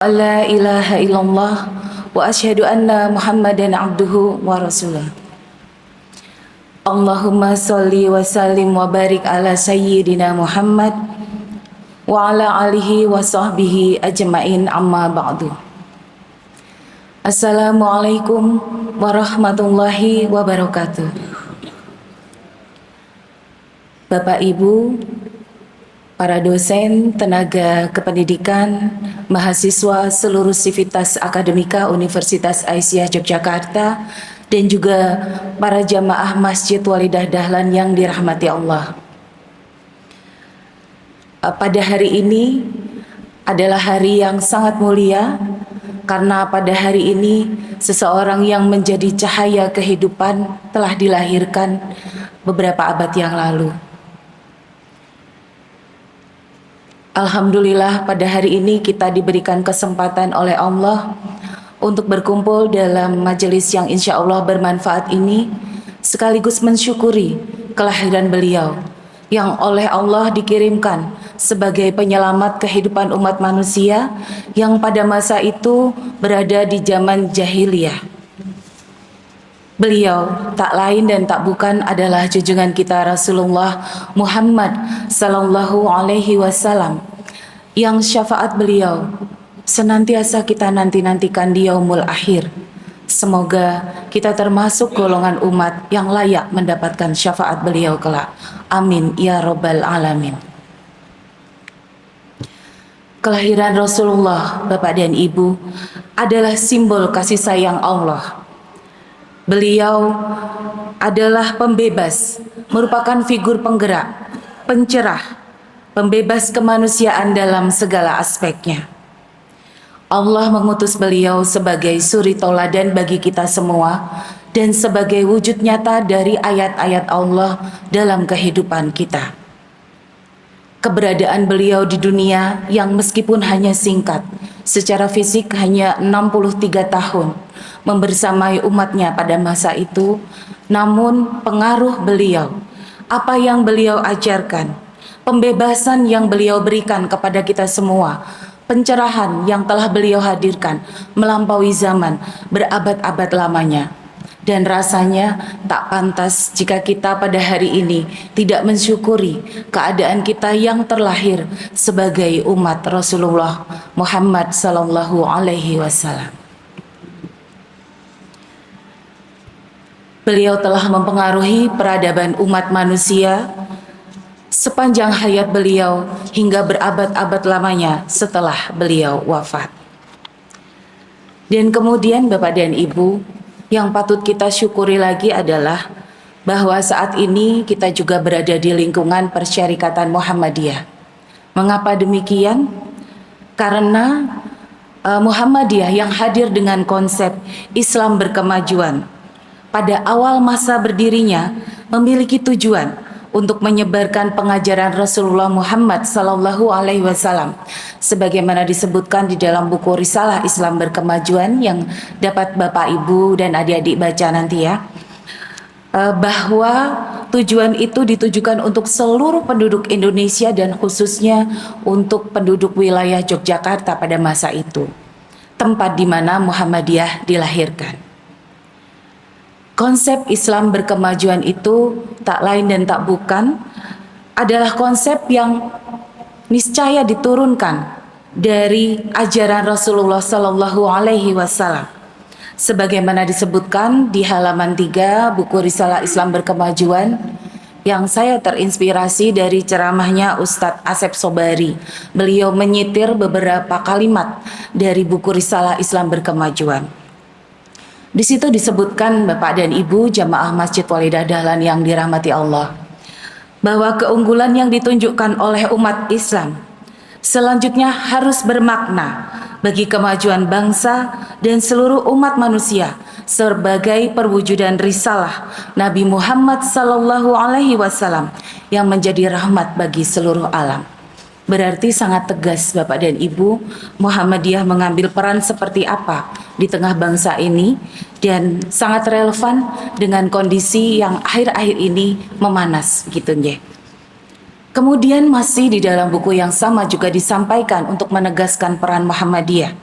La ilaha illallah wa asyhadu anna Muhammadan abduhu wa rasuluh. Allahumma salli wa sallim wa barik ala sayyidina Muhammad wa ala alihi wa sahbihi ajma'in, amma ba'du. Assalamualaikum warahmatullahi wabarakatuh. Bapak Ibu, para dosen, tenaga kependidikan, mahasiswa seluruh sivitas akademika Universitas Aisyah Yogyakarta, dan juga para jamaah Masjid Walidah Dahlan yang dirahmati Allah. Pada hari ini adalah hari yang sangat mulia, karena pada hari ini seseorang yang menjadi cahaya kehidupan telah dilahirkan beberapa abad yang lalu. Alhamdulillah, pada hari ini kita diberikan kesempatan oleh Allah untuk berkumpul dalam majelis yang insya Allah bermanfaat ini, sekaligus mensyukuri kelahiran beliau yang oleh Allah dikirimkan sebagai penyelamat kehidupan umat manusia yang pada masa itu berada di zaman jahiliyah. Beliau tak lain dan tak bukan adalah junjungan kita Rasulullah Muhammad sallallahu alaihi wasallam, yang syafaat beliau senantiasa kita nanti-nantikan di yaumul akhir. Semoga kita termasuk golongan umat yang layak mendapatkan syafaat beliau kelak. Amin ya rabbal alamin. Kelahiran Rasulullah, Bapak dan Ibu, adalah simbol kasih sayang Allah. Beliau adalah pembebas, merupakan figur penggerak, pencerah, pembebas kemanusiaan dalam segala aspeknya. Allah mengutus beliau sebagai suri tauladan bagi kita semua dan sebagai wujud nyata dari ayat-ayat Allah dalam kehidupan kita. Keberadaan beliau di dunia yang meskipun hanya singkat, secara fisik hanya 63 tahun, membersamai umatnya pada masa itu, namun pengaruh beliau, apa yang beliau ajarkan, pembebasan yang beliau berikan kepada kita semua, pencerahan yang telah beliau hadirkan melampaui zaman berabad-abad lamanya. Dan rasanya tak pantas jika kita pada hari ini tidak mensyukuri keadaan kita yang terlahir sebagai umat Rasulullah Muhammad sallallahu alaihi wasallam. Beliau telah mempengaruhi peradaban umat manusia sepanjang hayat beliau hingga berabad-abad lamanya setelah beliau wafat. Dan kemudian Bapak dan Ibu, yang patut kita syukuri lagi adalah bahwa saat ini kita juga berada di lingkungan Persyarikatan Muhammadiyah. Mengapa demikian? Karena Muhammadiyah yang hadir dengan konsep Islam berkemajuan pada awal masa berdirinya memiliki tujuan untuk menyebarkan pengajaran Rasulullah Muhammad sallallahu alaihi wasallam, sebagaimana disebutkan di dalam buku Risalah Islam Berkemajuan yang dapat Bapak Ibu dan adik-adik baca nanti ya, bahwa tujuan itu ditujukan untuk seluruh penduduk Indonesia dan khususnya untuk penduduk wilayah Yogyakarta pada masa itu, tempat di mana Muhammadiyah dilahirkan. Konsep Islam berkemajuan itu tak lain dan tak bukan adalah konsep yang niscaya diturunkan dari ajaran Rasulullah Sallallahu Alaihi Wasallam, sebagaimana disebutkan di halaman 3 buku Risalah Islam Berkemajuan, yang saya terinspirasi dari ceramahnya Ustadz Asep Sobari. Beliau menyitir beberapa kalimat dari buku Risalah Islam Berkemajuan. Di situ disebutkan, Bapak dan Ibu jamaah Masjid Walidah Dahlan yang dirahmati Allah, bahwa keunggulan yang ditunjukkan oleh umat Islam selanjutnya harus bermakna bagi kemajuan bangsa dan seluruh umat manusia sebagai perwujudan risalah Nabi Muhammad sallallahu alaihi wasallam yang menjadi rahmat bagi seluruh alam. Berarti sangat tegas Bapak dan Ibu, Muhammadiyah mengambil peran seperti apa di tengah bangsa ini, dan sangat relevan dengan kondisi yang akhir-akhir ini memanas gitu ya. Kemudian masih di dalam buku yang sama juga disampaikan untuk menegaskan peran Muhammadiyah.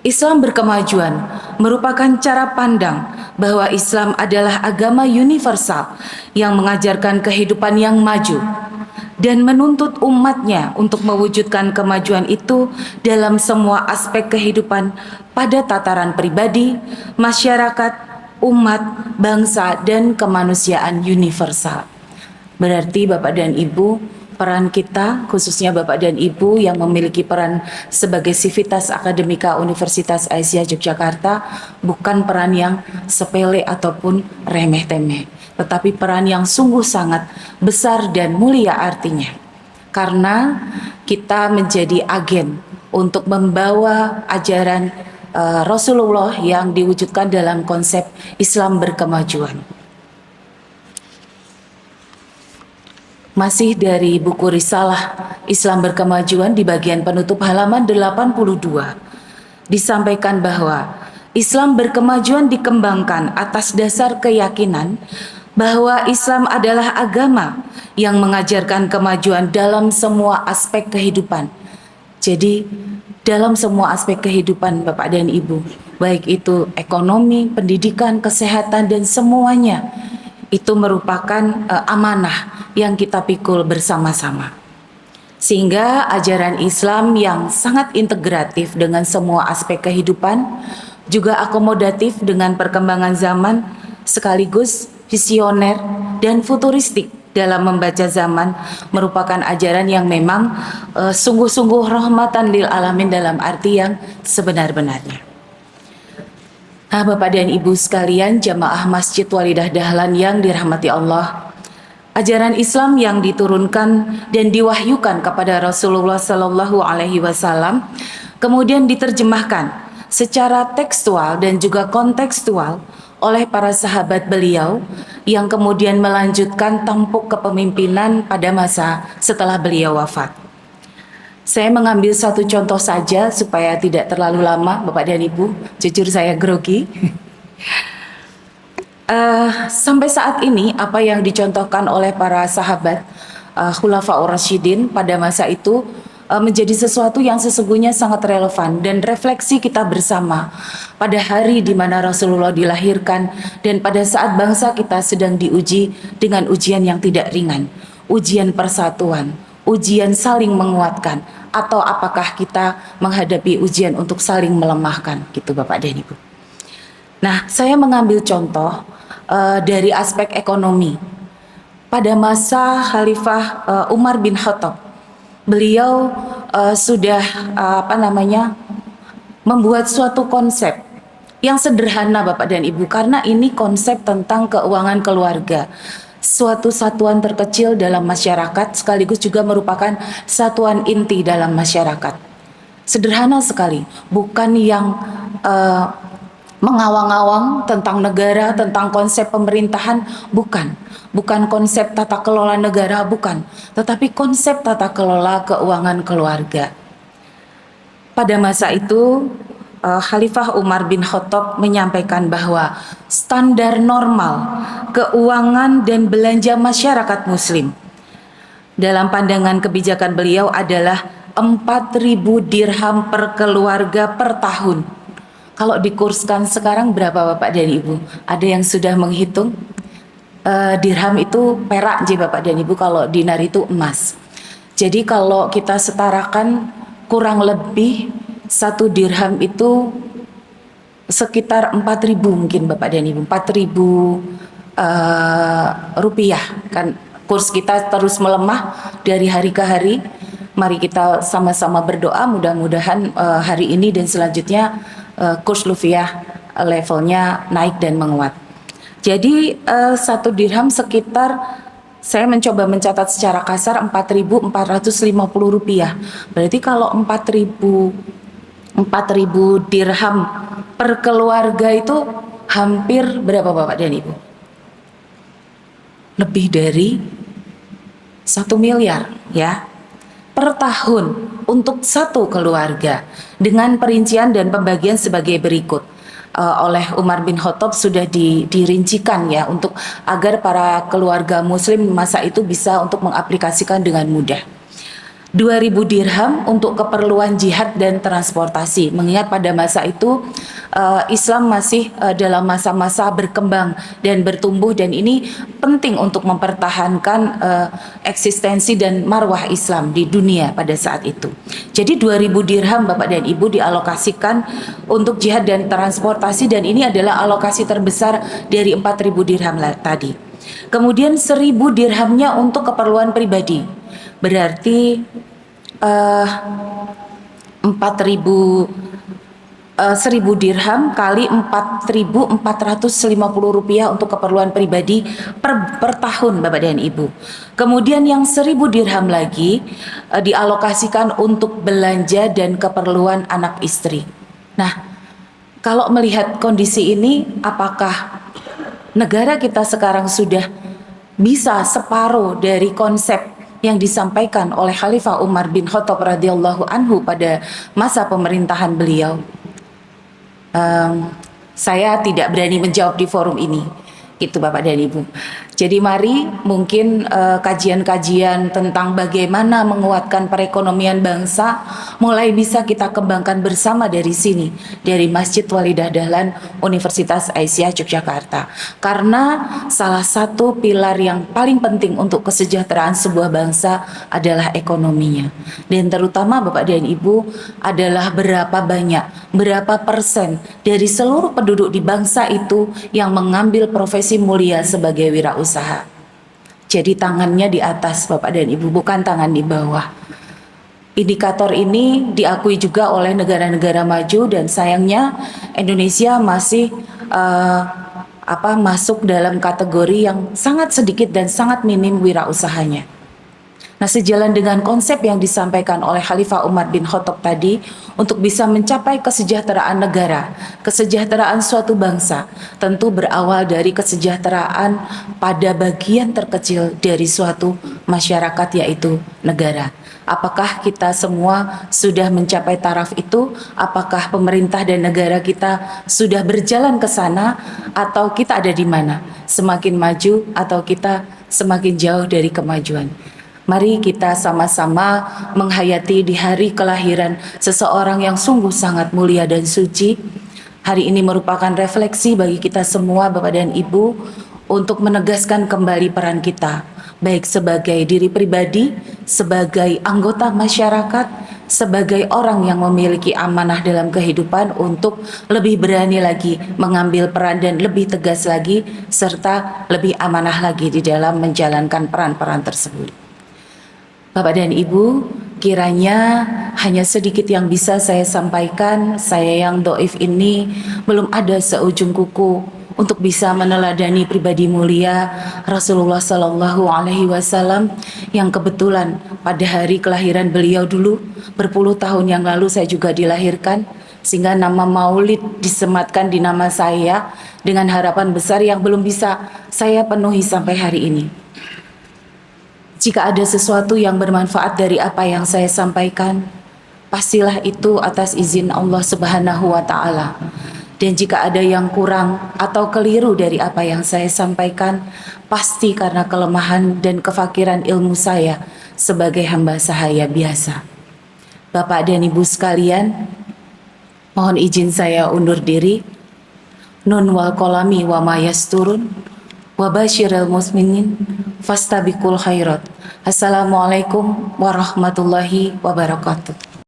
Islam berkemajuan merupakan cara pandang bahwa Islam adalah agama universal yang mengajarkan kehidupan yang maju dan menuntut umatnya untuk mewujudkan kemajuan itu dalam semua aspek kehidupan pada tataran pribadi, masyarakat, umat, bangsa, dan kemanusiaan universal. Berarti Bapak dan Ibu, peran kita, khususnya Bapak dan Ibu yang memiliki peran sebagai Sivitas Akademika Universitas Aisyah Yogyakarta, bukan peran yang sepele ataupun remeh-temeh, tetapi peran yang sungguh sangat besar dan mulia artinya. Karena kita menjadi agen untuk membawa ajaran Rasulullah yang diwujudkan dalam konsep Islam berkemajuan. Masih dari buku Risalah Islam Berkemajuan di bagian penutup halaman 82 disampaikan bahwa Islam berkemajuan dikembangkan atas dasar keyakinan bahwa Islam adalah agama yang mengajarkan kemajuan dalam semua aspek kehidupan. Jadi dalam semua aspek kehidupan Bapak dan Ibu, baik itu ekonomi, pendidikan, kesehatan, dan semuanya itu merupakan amanah yang kita pikul bersama-sama. Sehingga ajaran Islam yang sangat integratif dengan semua aspek kehidupan, juga akomodatif dengan perkembangan zaman, sekaligus visioner dan futuristik dalam membaca zaman, merupakan ajaran yang memang sungguh-sungguh rahmatan lil alamin dalam arti yang sebenar-benarnya. Nah, Bapak dan Ibu sekalian, jamaah Masjid Walidah Dahlan yang dirahmati Allah, ajaran Islam yang diturunkan dan diwahyukan kepada Rasulullah Sallallahu Alaihi Wasallam kemudian diterjemahkan secara tekstual dan juga kontekstual oleh para sahabat beliau yang kemudian melanjutkan tampuk kepemimpinan pada masa setelah beliau wafat. Saya mengambil satu contoh saja supaya tidak terlalu lama Bapak dan Ibu, jujur saya grogi. Sampai saat ini apa yang dicontohkan oleh para sahabat Khulafaur Rasyidin pada masa itu menjadi sesuatu yang sesungguhnya sangat relevan dan refleksi kita bersama pada hari di mana Rasulullah dilahirkan dan pada saat bangsa kita sedang diuji dengan ujian yang tidak ringan, ujian persatuan, ujian saling menguatkan, atau apakah kita menghadapi ujian untuk saling melemahkan, gitu Bapak dan Ibu. Nah, saya mengambil contoh dari aspek ekonomi. Pada masa Khalifah Umar bin Khattab, beliau sudah membuat suatu konsep yang sederhana Bapak dan Ibu, karena ini konsep tentang keuangan keluarga, suatu satuan terkecil dalam masyarakat sekaligus juga merupakan satuan inti dalam masyarakat. Sederhana sekali, bukan yang mengawang-awang tentang negara, tentang konsep pemerintahan, bukan konsep tata kelola negara, bukan, tetapi konsep tata kelola keuangan keluarga. Pada masa itu Khalifah Umar bin Khattab menyampaikan bahwa standar normal keuangan dan belanja masyarakat muslim dalam pandangan kebijakan beliau adalah 4.000 dirham per keluarga per tahun. Kalau dikurskan sekarang berapa Bapak dan Ibu? Ada yang sudah menghitung? Dirham itu perak je Bapak dan Ibu, kalau dinar itu emas. Jadi kalau kita setarakan kurang lebih satu dirham itu sekitar 4.000 mungkin Bapak dan Ibu, 4.000 rupiah. Kan kurs kita terus melemah dari hari ke hari. Mari kita sama-sama berdoa mudah-mudahan hari ini dan selanjutnya kurs rupiah levelnya naik dan menguat. Jadi satu dirham sekitar, saya mencoba mencatat secara kasar, 4.450 rupiah. Berarti kalau 4.000 dirham per keluarga itu hampir berapa Bapak dan Ibu? Lebih dari 1 miliar ya per tahun untuk satu keluarga, dengan perincian dan pembagian sebagai berikut. oleh Umar bin Khattab sudah dirincikan ya untuk agar para keluarga muslim masa itu bisa untuk mengaplikasikan dengan mudah. 2.000 dirham untuk keperluan jihad dan transportasi. Mengingat pada masa itu Islam masih dalam masa-masa berkembang dan bertumbuh, dan ini penting untuk mempertahankan eksistensi dan marwah Islam di dunia pada saat itu. Jadi 2.000 dirham Bapak dan Ibu dialokasikan untuk jihad dan transportasi, dan ini adalah alokasi terbesar dari 4.000 dirham tadi. Kemudian 1.000 dirhamnya untuk keperluan pribadi. Berarti 4.000 1.000 dirham kali 4.450 rupiah untuk keperluan pribadi per tahun Bapak dan Ibu. Kemudian yang 1.000 dirham lagi dialokasikan untuk belanja dan keperluan anak istri. Nah, kalau melihat kondisi ini, apakah negara kita sekarang sudah bisa separuh dari konsep yang disampaikan oleh Khalifah Umar bin Khattab radhiyallahu anhu pada masa pemerintahan beliau? Saya tidak berani menjawab di forum ini, gitu Bapak dan Ibu. Jadi mari mungkin kajian-kajian tentang bagaimana menguatkan perekonomian bangsa mulai bisa kita kembangkan bersama dari sini, dari Masjid Walidah Dahlan Universitas Aisyah Yogyakarta. Karena salah satu pilar yang paling penting untuk kesejahteraan sebuah bangsa adalah ekonominya. Dan terutama Bapak dan Ibu adalah berapa persen dari seluruh penduduk di bangsa itu yang mengambil profesi mulia sebagai wirausaha. Jadi tangannya di atas Bapak dan Ibu, bukan tangan di bawah. Indikator ini diakui juga oleh negara-negara maju, dan sayangnya Indonesia masih masuk dalam kategori yang sangat sedikit dan sangat minim wirausahanya. Nah, sejalan dengan konsep yang disampaikan oleh Khalifah Umar bin Khattab tadi, untuk bisa mencapai kesejahteraan negara, kesejahteraan suatu bangsa, tentu berawal dari kesejahteraan pada bagian terkecil dari suatu masyarakat, yaitu negara. Apakah kita semua sudah mencapai taraf itu? Apakah pemerintah dan negara kita sudah berjalan ke sana, atau kita ada di mana? Semakin maju atau kita semakin jauh dari kemajuan? Mari kita sama-sama menghayati di hari kelahiran seseorang yang sungguh sangat mulia dan suci. Hari ini merupakan refleksi bagi kita semua Bapak dan Ibu untuk menegaskan kembali peran kita, baik sebagai diri pribadi, sebagai anggota masyarakat, sebagai orang yang memiliki amanah dalam kehidupan, untuk lebih berani lagi mengambil peran dan lebih tegas lagi, serta lebih amanah lagi di dalam menjalankan peran-peran tersebut. Bapak dan Ibu, kiranya hanya sedikit yang bisa saya sampaikan. Saya yang doif ini belum ada seujung kuku untuk bisa meneladani pribadi mulia Rasulullah Sallallahu Alaihi Wasallam, yang kebetulan pada hari kelahiran beliau dulu berpuluh tahun yang lalu saya juga dilahirkan, sehingga nama Maulid disematkan di nama saya dengan harapan besar yang belum bisa saya penuhi sampai hari ini. Jika ada sesuatu yang bermanfaat dari apa yang saya sampaikan, pastilah itu atas izin Allah Subhanahu wa Ta'ala. Dan jika ada yang kurang atau keliru dari apa yang saya sampaikan, pasti karena kelemahan dan kefakiran ilmu saya sebagai hamba sahaya biasa. Bapak dan Ibu sekalian, mohon izin saya undur diri. Nun wal kolami wa ma yasturun wa basyiril muslimin fastabiqul khairat. Assalamualaikum warahmatullahi wabarakatuh.